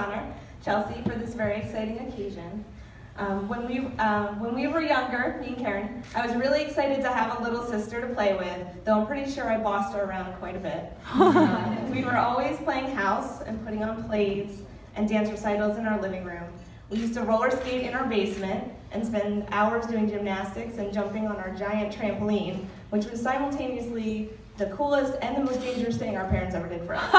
honor, Chelsea, for this very exciting occasion. When we were younger, me and Karen, I was really excited to have a little sister to play with, though I'm pretty sure I bossed her around quite a bit. We were always playing house and putting on plays and dance recitals in our living room. We used to roller skate in our basement and spend hours doing gymnastics and jumping on our giant trampoline, which was simultaneously the coolest and the most dangerous thing our parents ever did for us.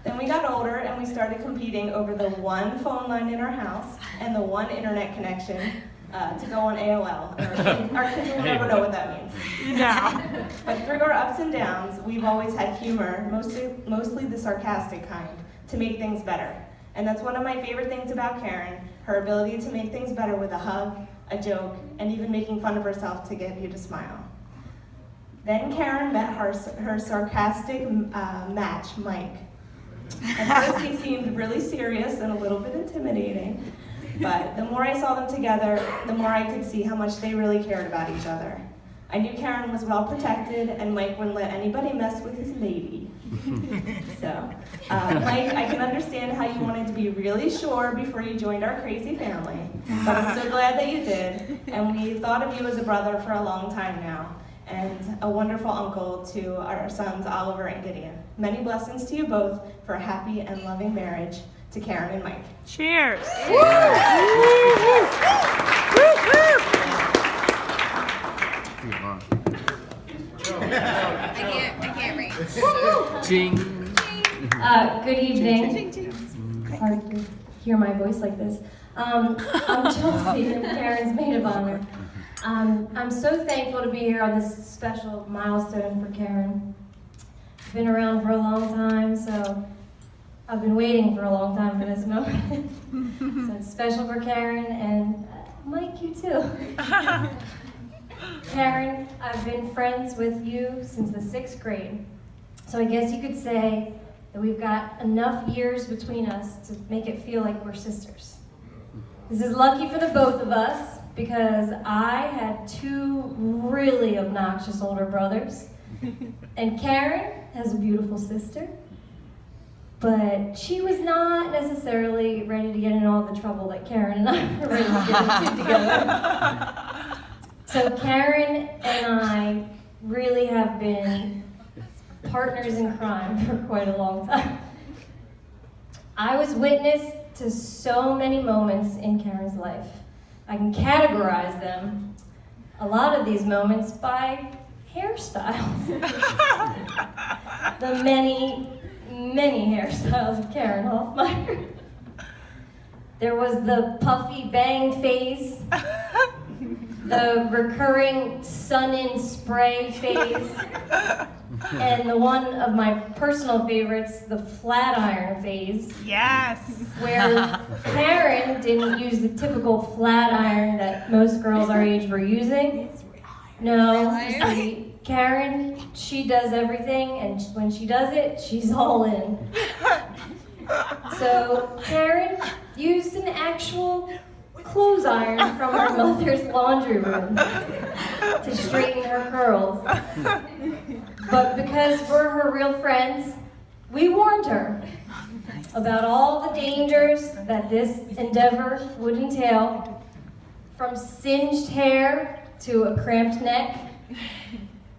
Then we got older and we started competing over the one phone line in our house and the one internet connection to go on AOL. Our kids will never know what that means. Yeah. But through our ups and downs, we've always had humor, mostly the sarcastic kind, to make things better. And that's one of my favorite things about Karen, her ability to make things better with a hug, a joke, and even making fun of herself to get you to smile. Then Karen met her sarcastic match, Mike. At first he seemed really serious and a little bit intimidating, but the more I saw them together, the more I could see how much they really cared about each other. I knew Karen was well protected and Mike wouldn't let anybody mess with his lady. So, Mike, I can understand how you wanted to be really sure before you joined our crazy family, but I'm so glad that you did, and we thought of you as a brother for a long time now, and a wonderful uncle to our sons Oliver and Gideon. Many blessings to you both for a happy and loving marriage, to Karen and Mike. Cheers. I can't read. Ching. Good evening. Hard to hear my voice like this. I'm Chelsea, Karen's maid of honor. I'm so thankful to be here on this special milestone for Karen. I've been around for a long time, so I've been waiting for a long time for this moment. So it's special for Karen and Mike, you too. Karen, I've been friends with you since the 6th grade. So I guess you could say that we've got enough years between us to make it feel like we're sisters. This is lucky for the both of us because I had 2 really obnoxious older brothers. And Karen has a beautiful sister. But she was not necessarily ready to get in all the trouble that Karen and I were ready to get into together. So Karen and I really have been partners in crime for quite a long time. I was witness to so many moments in Karen's life. I can categorize them, a lot of these moments, by hairstyles. The many hairstyles of Karen Hoffmeyer. There was the puffy bang phase, the recurring sun-in spray phase, and the one of my personal favorites, the flat iron phase. Yes. Where Karen didn't use the typical flat iron that most girls our age were using. No, see, Karen, she does everything, and when she does it, she's all in. So Karen used an actual clothes iron from her mother's laundry room to straighten her curls. But because we're her real friends, we warned her about all the dangers that this endeavor would entail, from singed hair to a cramped neck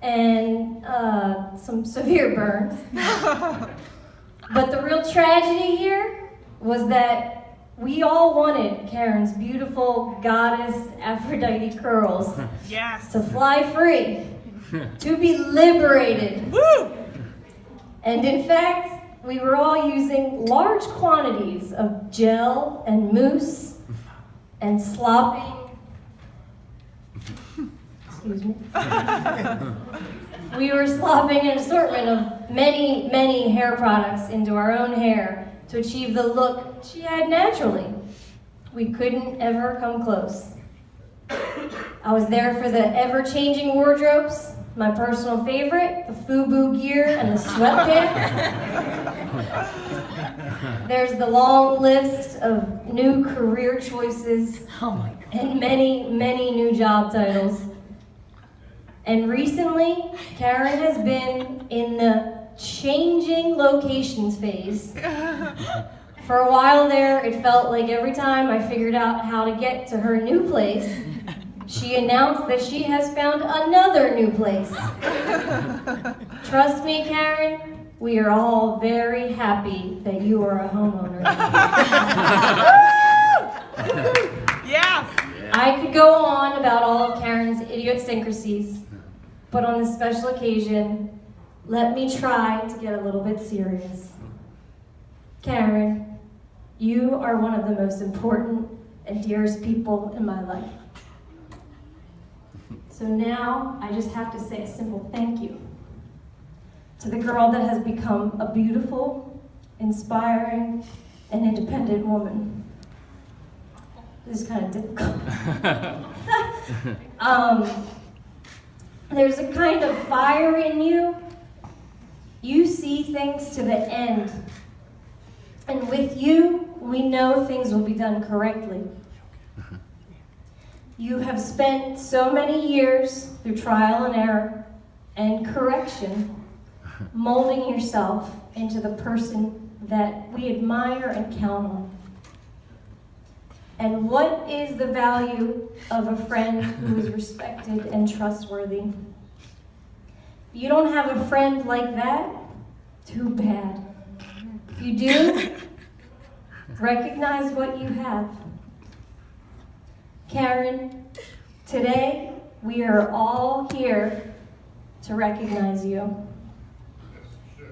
and some severe burns. But the real tragedy here was that we all wanted Karen's beautiful goddess Aphrodite curls Yes. to fly free, to be liberated. Woo! And in fact, we were all using large quantities of gel and mousse and slopping. Excuse me. We were slopping an assortment of many hair products into our own hair to achieve the look she had naturally. We couldn't ever come close. I was there for the ever-changing wardrobes, my personal favorite, the FUBU gear and the sweatpants. There's the long list of new career choices and many new job titles. And recently, Karen has been in the changing locations phase. For a while there, it felt like every time I figured out how to get to her new place, she announced that she has found another new place. Trust me, Karen, we are all very happy that you are a homeowner. Yes. I could go on about all of Karen's idiosyncrasies, but on this special occasion, let me try to get a little bit serious. Karen, you are one of the most important and dearest people in my life. So now, I just have to say a simple thank you to the girl that has become a beautiful, inspiring, and independent woman. This is kind of difficult. There's a kind of fire in you. You see things to the end. And with you, we know things will be done correctly. You have spent so many years through trial and error and correction, molding yourself into the person that we admire and count on. And what is the value of a friend who is respected and trustworthy? If you don't have a friend like that, too bad. If you do, recognize what you have. Karen, today we are all here to recognize you.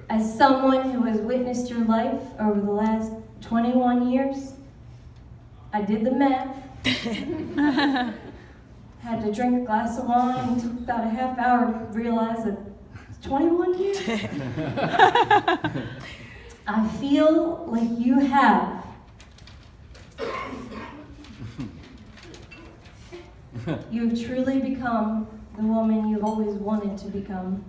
As someone who has witnessed your life over the last 21 years, I did the math. Had to drink a glass of wine. It took about a half hour to realize that it's 21 years. I feel like you have. You've truly become the woman you've always wanted to become.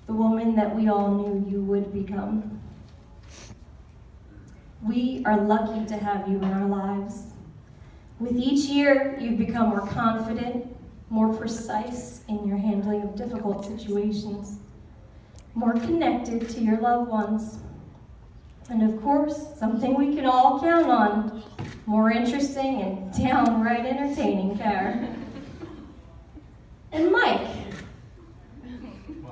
The woman that we all knew you would become. We are lucky to have you in our lives. With each year, you've become more confident, more precise in your handling of difficult situations, more connected to your loved ones, and of course, something we can all count on, more interesting and downright entertaining, Karen. And Mike,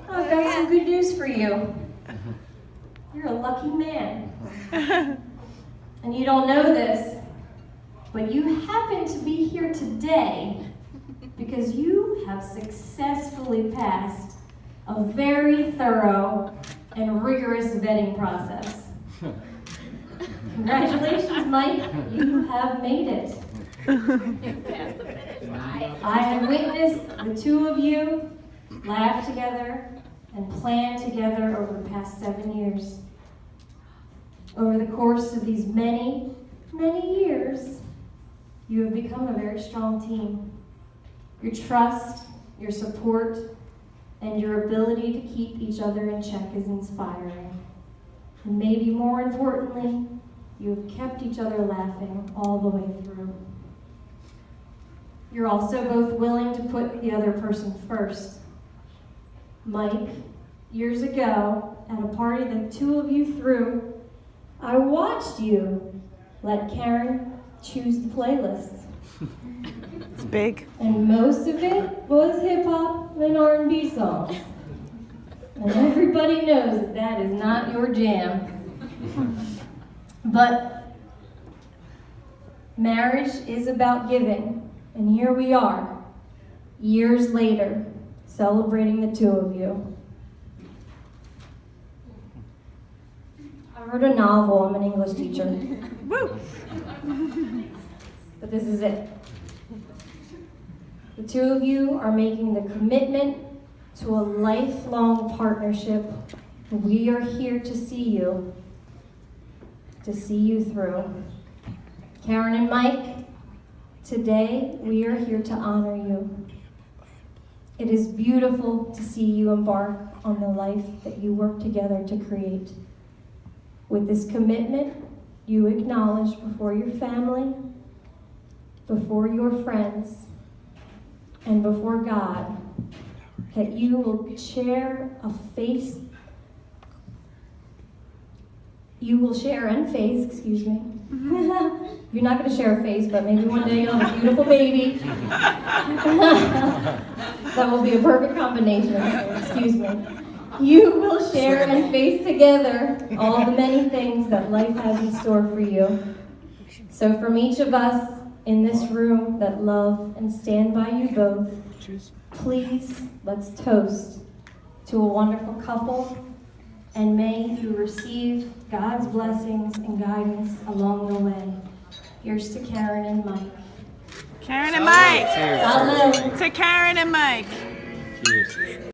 I've got some good news for you. You're a lucky man. And you don't know this, but you happen to be here today because you have successfully passed a very thorough and rigorous vetting process. Congratulations, Mike, you have made it. I have witnessed the two of you laugh together and plan together over the past 7 years. Over the course of these many, many years, you have become a very strong team. Your trust, your support, and your ability to keep each other in check is inspiring. And maybe more importantly, you have kept each other laughing all the way through. You're also both willing to put the other person first. Mike, years ago, at a party the two of you threw, I watched you let Karen choose the playlist. It's big. And most of it was hip-hop and R&B songs. And everybody knows that that is not your jam. But marriage is about giving. And here we are, years later, celebrating the two of you. I wrote a novel. I'm an English teacher. Woo! But this is it. The two of you are making the commitment to a lifelong partnership. We are here to see you through. Karen and Mike, today we are here to honor you. It is beautiful to see you embark on the life that you work together to create. With this commitment, you acknowledge before your family, before your friends, and before God, that you will share a You will share and face, excuse me. You're not going to share a face, but maybe one day you'll have a beautiful baby. That will be a perfect combination, excuse me. You will share and face together all the many things that life has in store for you. So from each of us in this room that love and stand by you both, please, let's toast to a wonderful couple, and may you receive God's blessings and guidance along the way. Here's to Karen and Mike. Karen and Mike. Salud. To Karen and Mike. Cheers.